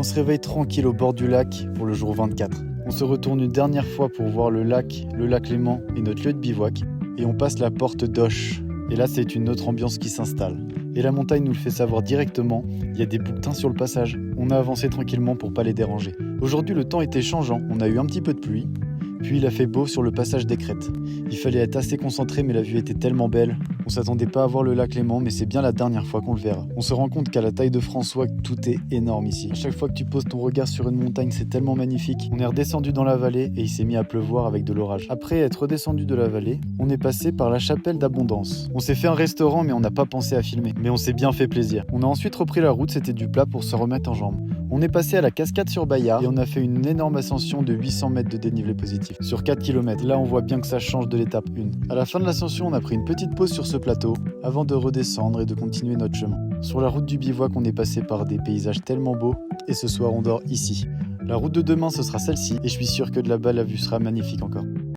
on se réveille tranquille au bord du lac pour le jour 24. On se retourne une dernière fois pour voir le lac Léman et notre lieu de bivouac. Et on passe la porte d'Auch. Et là, c'est une autre ambiance qui s'installe. Et la montagne nous le fait savoir directement, il y a des bouquetins sur le passage. On a avancé tranquillement pour pas les déranger. Aujourd'hui, le temps était changeant, on a eu un petit peu de pluie. Puis il a fait beau sur le passage des crêtes. Il fallait être assez concentré mais la vue était tellement belle. On s'attendait pas à voir le lac Léman mais c'est bien la dernière fois qu'on le verra. On se rend compte qu'à la taille de François, tout est énorme ici. À chaque fois que tu poses ton regard sur une montagne, c'est tellement magnifique. On est redescendu dans la vallée et il s'est mis à pleuvoir avec de l'orage. Après être redescendu de la vallée, on est passé par la chapelle d'Abondance. On s'est fait un restaurant mais on n'a pas pensé à filmer. Mais on s'est bien fait plaisir. On a ensuite repris la route, c'était du plat pour se remettre en jambes. On est passé à la cascade sur Bayard et on a fait une énorme ascension de 800 mètres de dénivelé positif. Sur 4 km, là on voit bien que ça change de l'étape 1. À la fin de l'ascension, on a pris une petite pause sur ce plateau avant de redescendre et de continuer notre chemin. Sur la route du bivouac, on est passé par des paysages tellement beaux et ce soir on dort ici. La route de demain ce sera celle-ci et je suis sûr que de là-bas la vue sera magnifique encore.